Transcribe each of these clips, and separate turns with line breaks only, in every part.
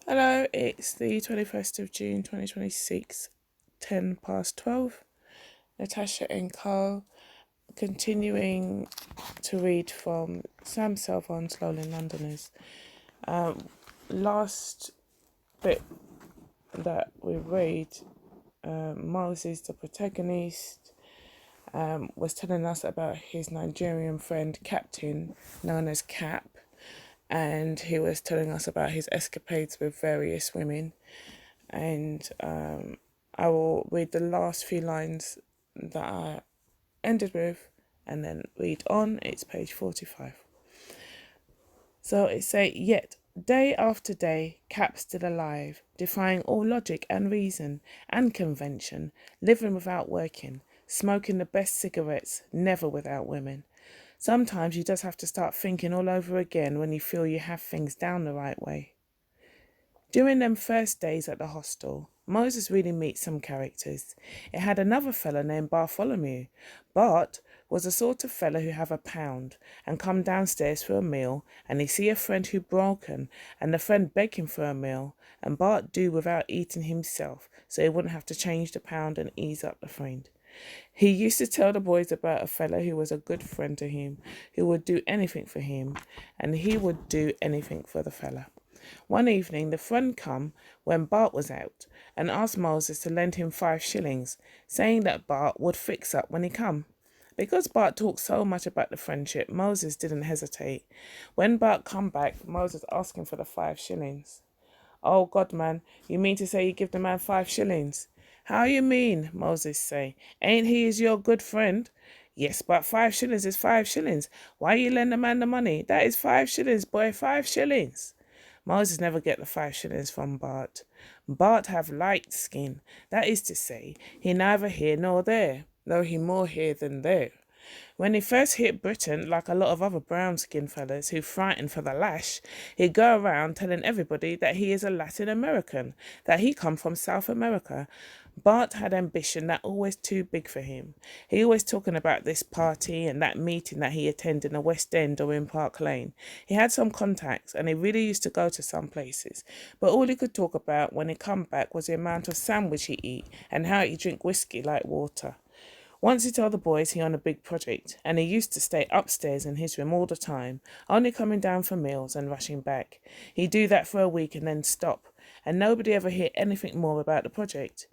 Hello, it's the 21st of June 2026, 10 past 12. Natasha N.K.O, continuing to read from Sam Selvon's Lowland Londoners. Last bit that we read, Moses, the protagonist, was telling us about his Nigerian friend, Captain, known as Cap, and he was telling us about his escapades with various women. And I will read the last few lines that I ended with and then read on. It's page 45. So it say, yet day after day, Cap still alive, defying all logic and reason and convention, living without working, smoking the best cigarettes, never without women. Sometimes you just have to start thinking all over again when you feel you have things down the right way. During them first days at the hostel, Moses really meets some characters. It had another fellow named Bartholomew. Bart was the sort of fellow who have £1 and come downstairs for a meal, and he see a friend who broken, and the friend beg him for a meal, and Bart do without eating himself, so he wouldn't have to change the pound and ease up the friend. He used to tell the boys about a fellow who was a good friend to him, who would do anything for him, and he would do anything for the fellow. One evening the friend come when Bart was out and asked Moses to lend him 5 shillings, saying that Bart would fix up when he come. Because Bart talked so much about the friendship, Moses didn't hesitate. When Bart come back, Moses asked him for the 5 shillings. Oh God, man, you mean to say you give the man 5 shillings? How you mean? Moses say. Ain't he is your good friend? Yes, but 5 shillings is 5 shillings. Why you lend the man the money? That is 5 shillings, boy, 5 shillings. Moses never get the 5 shillings from Bart. Bart have light skin. That is to say, he neither here nor there, though he more here than there. When he first hit Britain, like a lot of other brown-skinned fellas who frightened for the lash, he'd go around telling everybody that he is a Latin American, that he come from South America. Bart had ambition that always too big for him. He always talking about this party and that meeting that he attended in the West End or in Park Lane. He had some contacts and he really used to go to some places. But all he could talk about when he come back was the amount of sandwich he eat and how he drink whiskey like water. Once he told the boys he on a big project, and he used to stay upstairs in his room all the time, only coming down for meals and rushing back. He'd do that for a week and then stop, and nobody ever hear anything more about the project.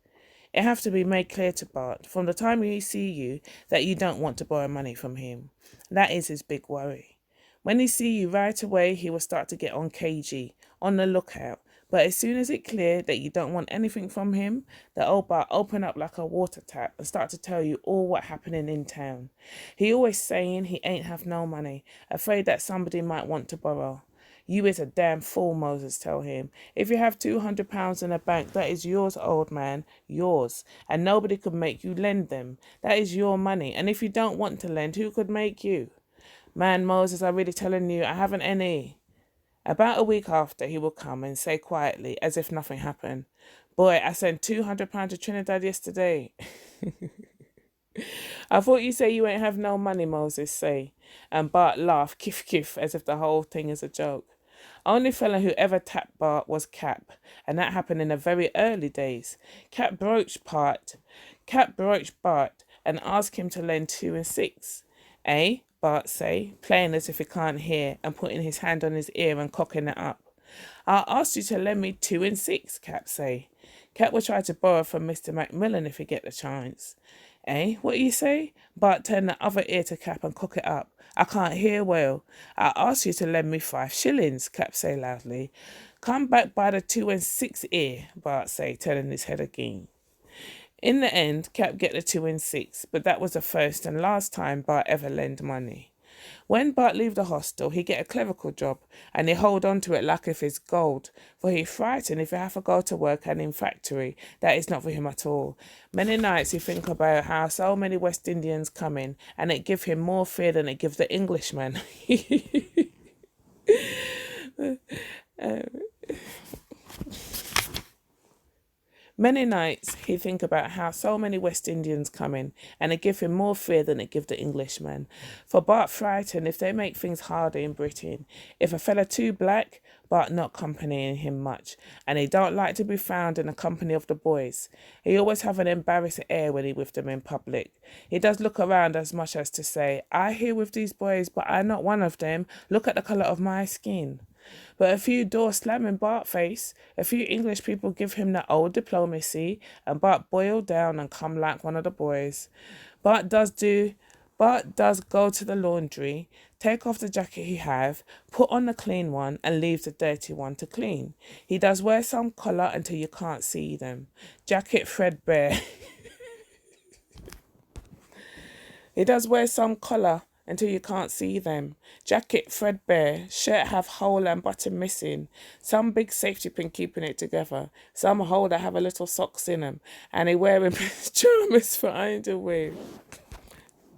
It have to be made clear to Bart, from the time he see you, that you don't want to borrow money from him. That is his big worry. When he see you right away, he will start to get on cagey, on the lookout. But as soon as it clear that you don't want anything from him, the old Bart open up like a water tap and start to tell you all what happening in town. He always saying he ain't have no money, afraid that somebody might want to borrow. You is a damn fool, Moses tell him. If you have £200 in a bank, that is yours, old man, yours. And nobody could make you lend them. That is your money. And if you don't want to lend, who could make you? Man, Moses, I'm really telling you, I haven't any. About a week after, he will come and say quietly, as if nothing happened, boy, I sent £200 to Trinidad yesterday. I thought you say you ain't have no money, Moses say. And Bart laughed, kiff kiff, as if the whole thing is a joke. Only fella who ever tapped Bart was Cap, and that happened in the very early days. Cap broached Bart and asked him to lend 2 and 6. Eh? Bart say, playing as if he can't hear and putting his hand on his ear and cocking it up. I asked you to lend me 2 and 6, Cap say. Cap will try to borrow from Mr. Macmillan if he get the chance. Eh? What you say? Bart turned the other ear to Cap and cock it up. I can't hear well. I asked you to lend me 5 shillings, Cap say loudly. Come back by the 2 and 6 ear, Bart say, turning his head again. In the end, Cap get the 2 and 6, but that was the first and last time Bart ever lend money. When Bart leave the hostel, he get a clerical job, and he hold on to it like if it's gold, for he frightened if he have to go to work and in factory. That is not for him at all. Many nights he think about how so many West Indians come in, and it give him more fear than it give the Englishman. Many nights he think about how so many West Indians come in, and it give him more fear than it give the Englishman. For Bart frightened if they make things harder in Britain. If a fella too black, Bart not accompanying him much, and he don't like to be found in the company of the boys. He always have an embarrassed air when he with them in public. He does look around as much as to say, I here with these boys, but I not one of them. Look at the colour of my skin. But a few doors slam in Bart face, a few English people give him the old diplomacy, and Bart boiled down and come like one of the boys. Bart does go to the laundry, take off the jacket he have, put on the clean one, and leave the dirty one to clean. He does wear some collar until you can't see them. Jacket threadbare. He does wear some collar until you can't see them. Jacket threadbare, shirt have hole and button missing. Some big safety pin keeping it together. Some hole that have a little socks in them. And he wearing pajamas for underwear.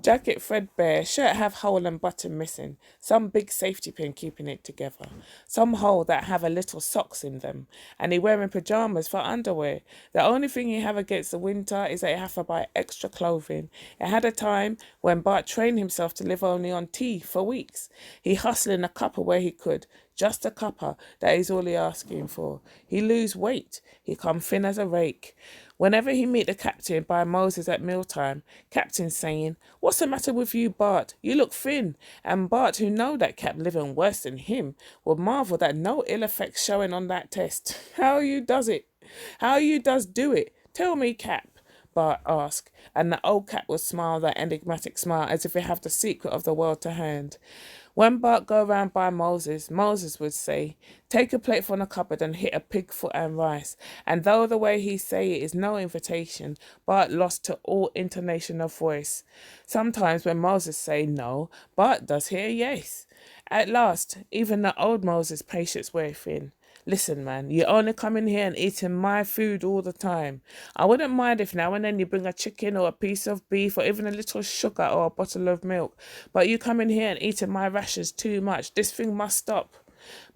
Jacket threadbare, shirt have hole and button missing. Some big safety pin keeping it together. Some hole that have a little socks in them. And he wearing pajamas for underwear. The only thing he have against the winter is that he have to buy extra clothing. It had a time when Bart trained himself to live only on tea for weeks. He hustling a cuppa where he could. Just a cuppa, that is all he asking for. He lose weight. He come thin as a rake. Whenever he meet the captain by Moses at mealtime, captain saying, what's the matter with you, Bart? You look thin. And Bart, who know that Cap living worse than him, would marvel that no ill effects showing on that test. How you does it? How you does do it? Tell me, Cap. Bart asked, and the old Cap would smile that enigmatic smile as if he have the secret of the world to hand. When Bart go round by Moses, Moses would say, take a plate from the cupboard and hit a pig foot and rice. And though the way he say it is no invitation, Bart lost to all intonation of voice. Sometimes when Moses say no, Bart does hear yes. At last, even the old Moses' patience wear thin. Listen, man, you only come in here and eating my food all the time. I wouldn't mind if now and then you bring a chicken or a piece of beef or even a little sugar or a bottle of milk. But you come in here and eating my rations too much. This thing must stop.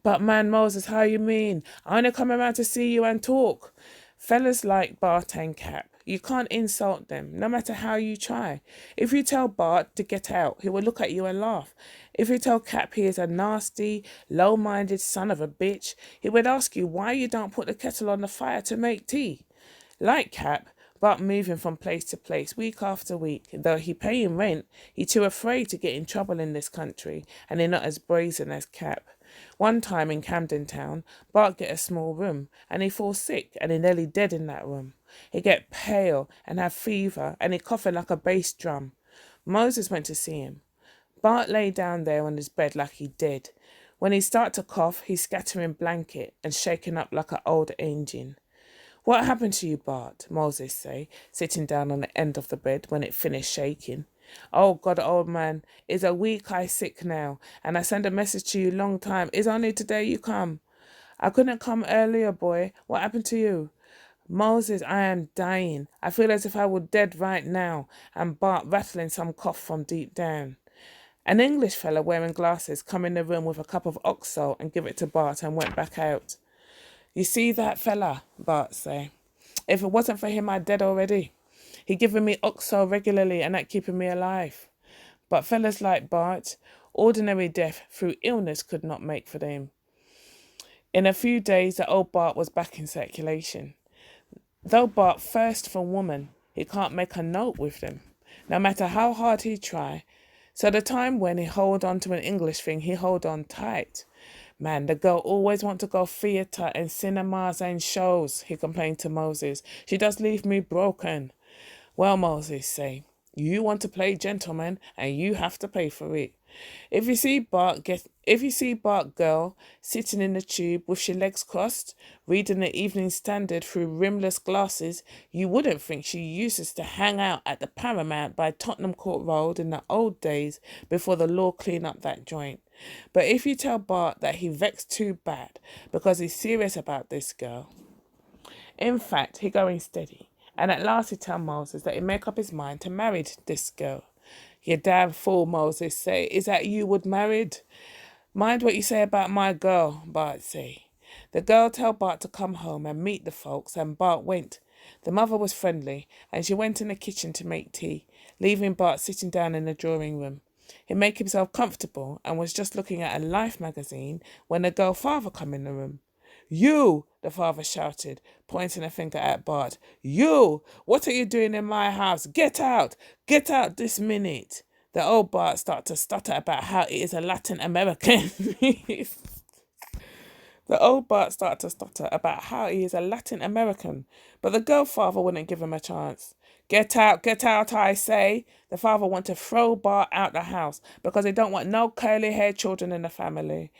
But man, Moses, how you mean? I only come around to see you and talk. Fellas like Bart and Cap, you can't insult them, no matter how you try. If you tell Bart to get out, he will look at you and laugh. If you tell Cap he is a nasty, low-minded son of a bitch, he would ask you why you don't put the kettle on the fire to make tea. Like Cap, Bart moving from place to place week after week. Though he paying rent, he too afraid to get in trouble in this country, and he not as brazen as Cap. One time in Camden Town, Bart get a small room, and he fall sick, and he nearly dead in that room. He get pale and have fever, and he coughing like a bass drum. Moses went to see him. Bart lay down there on his bed like he dead. When he start to cough, he scattering blanket and shaking up like a old engine. What happened to you, Bart? Moses say, sitting down on the end of the bed when it finished shaking. Oh God, old man, is a week I sick now, and I send a message to you long time. Is only today you come. I couldn't come earlier, boy. What happened to you? Moses, I am dying. I feel as if I were dead right now. And Bart rattling some cough from deep down. An English fella wearing glasses come in the room with a cup of oxo and give it to Bart and went back out. You see that fella? Bart say. If it wasn't for him, I'd dead already. He given me oxo regularly and that keeping me alive. But fellas like Bart, ordinary death through illness could not make for them. In a few days, the old Bart was back in circulation. Though Bart thirst for woman, he can't make a note with them, no matter how hard he try. So the time when he hold on to an English thing, he hold on tight. Man, the girl always want to go theatre and cinemas and shows, he complained to Moses. She does leave me broken. Well, Moses say, you want to play gentleman and you have to pay for it. If you see Bart girl sitting in the tube with her legs crossed, reading the Evening Standard through rimless glasses, you wouldn't think she uses to hang out at the Paramount by Tottenham Court Road in the old days before the law cleaned up that joint. But if you tell Bart that he vexed too bad because he's serious about this girl, in fact, he going steady. And at last he tell Moses that he make up his mind to marry this girl. You damn fool, Moses say. Is that you would married? Mind what you say about my girl, Bart say. The girl tell Bart to come home and meet the folks, and Bart went. The mother was friendly, and she went in the kitchen to make tea, leaving Bart sitting down in the drawing room. He made himself comfortable and was just looking at a Life magazine when the girl father come in the room. You, the father shouted, pointing a finger at Bart. You, what are you doing in my house? Get out! Get out this minute! The old Bart started to stutter about how it is a Latin American. The old Bart started to stutter about how he is a Latin American, but the girl father wouldn't give him a chance. Get out, I say. The father wanted to throw Bart out the house because he don't want no curly-haired children in the family.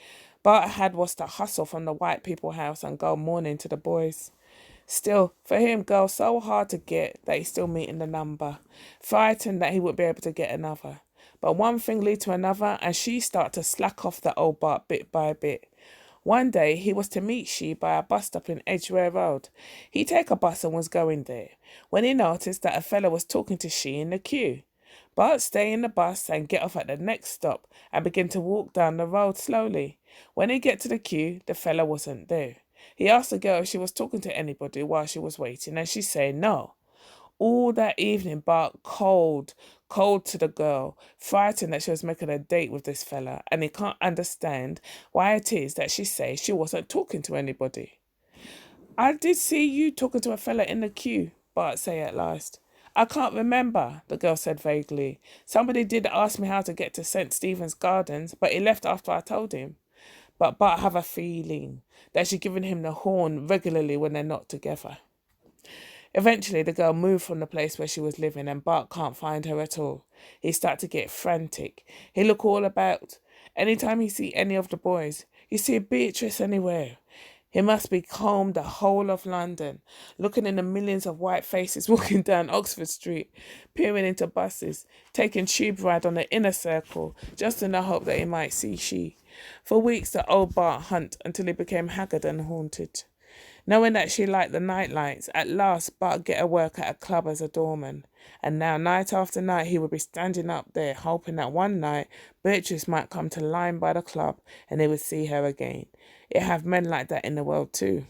Bart had was to hustle from the white people house and go mourning to the boys. Still, for him, girl so hard to get that he's still meeting the number, frightened that he would be able to get another. But one thing lead to another, and she started to slack off the old Bart bit by bit. One day he was to meet she by a bus stop in Edgware Road. He take a bus and was going there, when he noticed that a fellow was talking to she in the queue. Bart stay in the bus and get off at the next stop and begin to walk down the road slowly. When he get to the queue, the fellow wasn't there. He asked the girl if she was talking to anybody while she was waiting, and she said no. All that evening, Bart cold to the girl, frightened that she was making a date with this fella, and he can't understand why it is that she says she wasn't talking to anybody. I did see you talking to a fella in the queue, Bart say at last. I can't remember, the girl said vaguely. Somebody did ask me how to get to St. Stephen's Gardens, but he left after I told him. But Bart have a feeling that she's giving him the horn regularly when they're not together. Eventually, the girl moved from the place where she was living and Bart can't find her at all. He started to get frantic. He look all about. Anytime he see any of the boys, you see Beatrice anywhere. He must be combed the whole of London, looking in the millions of white faces walking down Oxford Street, peering into buses, taking tube ride on the inner circle, just in the hope that he might see she. For weeks the old Bart hunt until he became haggard and haunted. Knowing that she liked the night lights, at last Bart get a work at a club as a doorman. And now night after night he would be standing up there hoping that one night Beatrice might come to line by the club and he would see her again. It have men like that in the world too.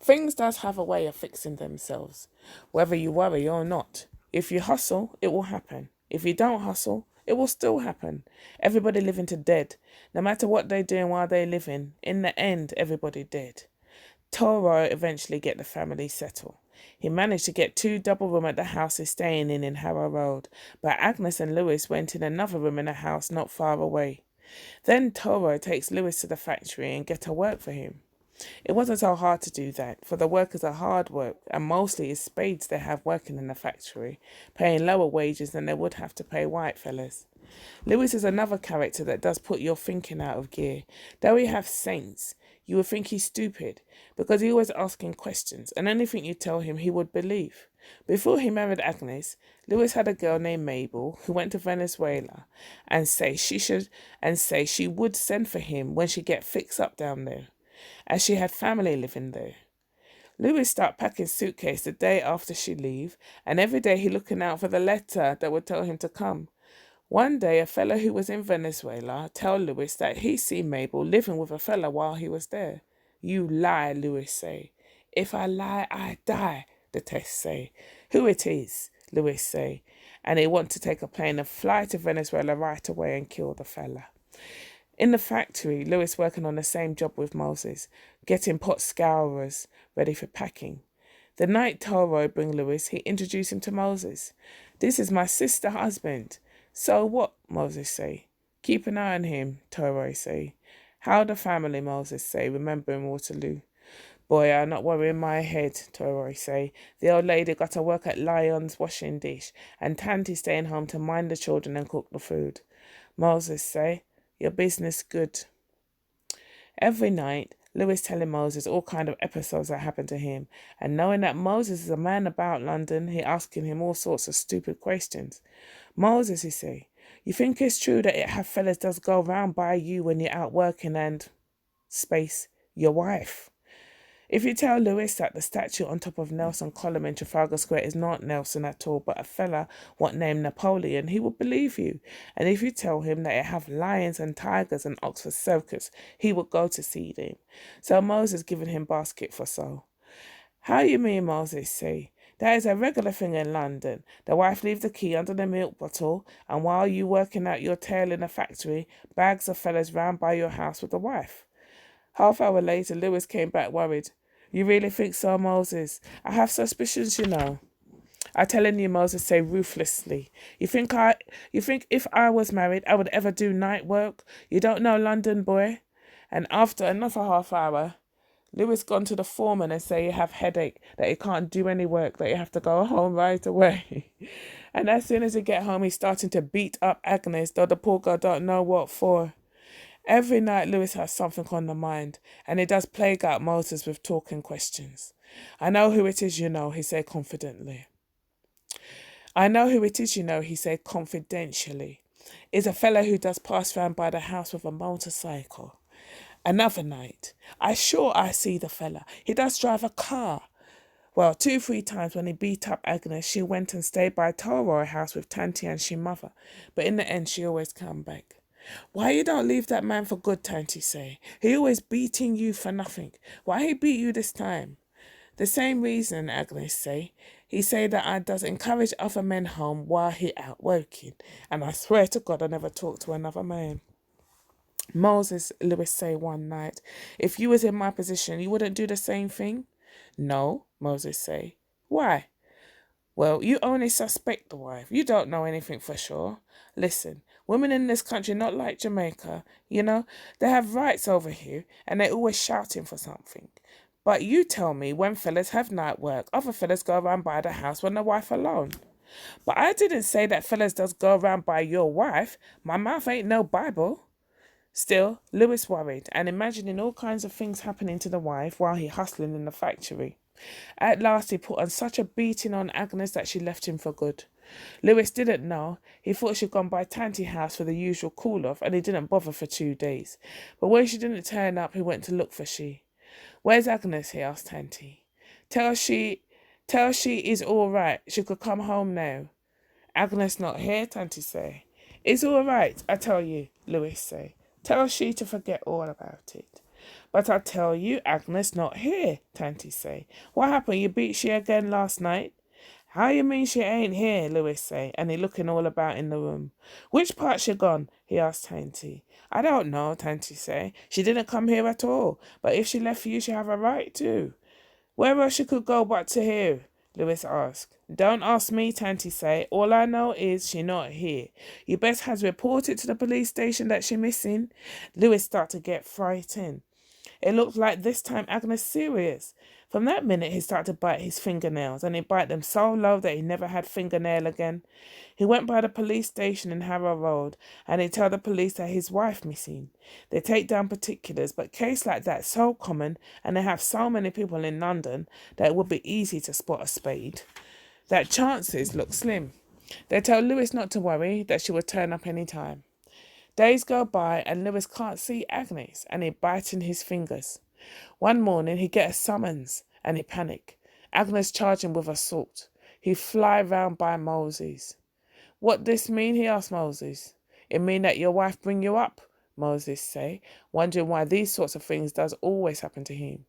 Things does have a way of fixing themselves, whether you worry or not. If you hustle, it will happen. If you don't hustle, it will still happen. Everybody living to dead. No matter what they doing while they living, in the end, everybody dead. Toro eventually get the family settled. He managed to get 2 double room at the house he's staying in Harrow Road, but Agnes and Lewis went in another room in a house not far away. Then Toro takes Lewis to the factory and get to work for him. It wasn't so hard to do that, for the workers are hard work, and mostly it's spades they have working in the factory, paying lower wages than they would have to pay white fellas. Lewis is another character that does put your thinking out of gear. Though he have sense, you would think he's stupid, because he always asking questions, and anything you tell him he would believe. Before he married Agnes, Lewis had a girl named Mabel who went to Venezuela and say she would send for him when she get fixed up down there, as she had family living there. Lewis start packing suitcase the day after she leave, and every day he looking out for the letter that would tell him to come. One day a fellow who was in Venezuela tell Lewis that he seen Mabel living with a fella while he was there. You lie, Lewis say. If I lie, I die, the test say. Who it is, Lewis say. And they want to take a plane and fly to Venezuela right away and kill the fella. In the factory, Lewis working on the same job with Moses, getting pot scourers ready for packing. The night Toro bring Lewis, he introduced him to Moses. This is my sister husband. So what, Moses say. Keep an eye on him, Toro say. How the family, Moses say, remembering Waterloo. Boy, I'm not worrying my head, Toro say. The old lady got to work at Lyon's washing dish, and Tanty staying home to mind the children and cook the food. Moses say, your business good. Every night, Lewis telling Moses all kind of episodes that happened to him, and knowing that Moses is a man about London, he asking him all sorts of stupid questions. Moses, he say, you think it's true that it have fellas does go round by you when you're out working and space your wife? If you tell Lewis that the statue on top of Nelson column in Trafalgar Square is not Nelson at all, but a fella what named Napoleon, he will believe you. And if you tell him that it have lions and tigers and Oxford Circus, he will go to see them. So Moses giving him basket for so. How you mean, Moses say? That is a regular thing in London. The wife leaves the key under the milk bottle, and while you working out your tail in the factory, bags of fellas round by your house with the wife. Half hour later, Lewis came back worried. You really think so, Moses? I have suspicions, you know. I telling you, Moses say ruthlessly. You think if I was married, I would ever do night work? You don't know London, boy. And after another half hour, Lewis gone to the foreman and say you have headache, that you can't do any work, that you have to go home right away. And as soon as he get home, he's starting to beat up Agnes, though the poor girl don't know what for. Every night Lewis has something on the mind, and he does plague out Moses with talking questions. I know who it is, you know, he said confidently. I know who it is, you know, he said confidentially. It's a fellow who does pass round by the house with a motorcycle. Another night, I see the fella. He does drive a car. Well, 2-3 times when he beat up Agnes, she went and stayed by Toro house with Tanti and she mother. But in the end, she always come back. Why you don't leave that man for good, Tanti say? He always beating you for nothing. Why he beat you this time? The same reason, Agnes say. He say that I does encourage other men home while he out working. And I swear to God I never talk to another man. Moses, Lewis say one night, if you was in my position, you wouldn't do the same thing? No, Moses say. Why? Well, you only suspect the wife. You don't know anything for sure. Listen, women in this country not like Jamaica, you know, they have rights over here and they're always shouting for something. But you tell me when fellas have night work, other fellas go around by the house when the wife alone. But I didn't say that fellas does go around by your wife. My mouth ain't no Bible. Still, Lewis worried and imagining all kinds of things happening to the wife while he hustling in the factory. At last he put on such a beating on Agnes that she left him for good. Lewis didn't know. He thought she'd gone by Tanti house for the usual call-off and he didn't bother for 2 days. But when she didn't turn up, he went to look for she. Where's Agnes? He asked Tanti. Tell she is all right. She could come home now. Agnes not here, Tanti say. It's all right, I tell you, Lewis say. Tell she to forget all about it. But I tell you, Agnes not here, Tanti say. What happened? You beat she again last night? How you mean she ain't here, Lewis say, and he looking all about in the room. Which part she gone? He asked Tanti. I don't know, Tanti say. She didn't come here at all, but if she left for you, she have a right to. Where else she could go but to here? Lewis asked. Don't ask me, Tanti say. All I know is she not here. You best has reported to the police station that she missing. Lewis started to get frightened. It looked like this time Agnes serious. From that minute he started to bite his fingernails, and he bite them so low that he never had fingernail again. He went by the police station in Harrow Road, and he tell the police that his wife missing. They take down particulars, but case like that so common, and they have so many people in London, that it would be easy to spot a spade. That chances look slim. They tell Lewis not to worry, that she will turn up any time. Days go by and Lewis can't see Agnes and he biting his fingers. One morning he get a summons and he panic. Agnes charge him with assault. He fly round by Moses. What this mean? He asked Moses. It mean that your wife bring you up, Moses say, wondering why these sorts of things does always happen to him.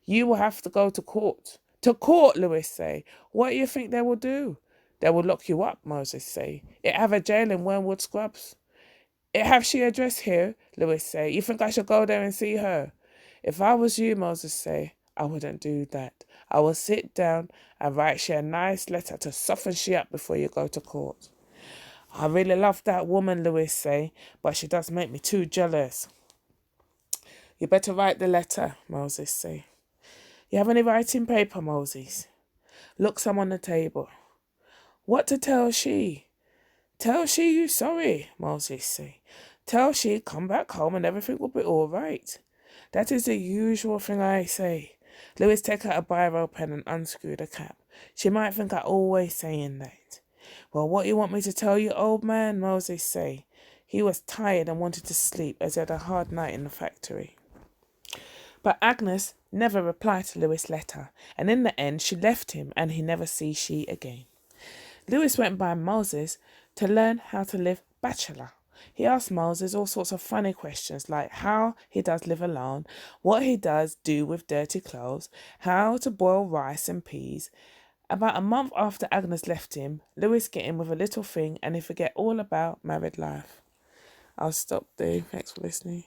You will have to go to court. To court, Lewis say. What do you think they will do? They will lock you up, Moses say. It have a jail in Wormwood Scrubs. It have she address here, Lewis say. You think I should go there and see her? If I was you, Moses say, I wouldn't do that. I will sit down and write she a nice letter to soften she up before you go to court. I really love that woman, Lewis say, but she does make me too jealous. You better write the letter, Moses say. You have any writing paper, Moses? Look some on the table. What to tell she? Tell she you sorry, Moses say. Tell she come back home and everything will be all right. That is the usual thing I say. Lewis take out a biro pen and unscrew the cap. She might think I always saying that. Well, what you want me to tell you, old man, Moses say. He was tired and wanted to sleep as he had a hard night in the factory. But Agnes never replied to Lewis' letter, and in the end she left him and he never see she again. Lewis went by Moses to learn how to live bachelor. He asks Moses all sorts of funny questions like how he does live alone, what he does do with dirty clothes, how to boil rice and peas. About a month after Agnes left him, Lewis get in with a little thing and he forget all about married life. I'll stop there. Thanks for listening.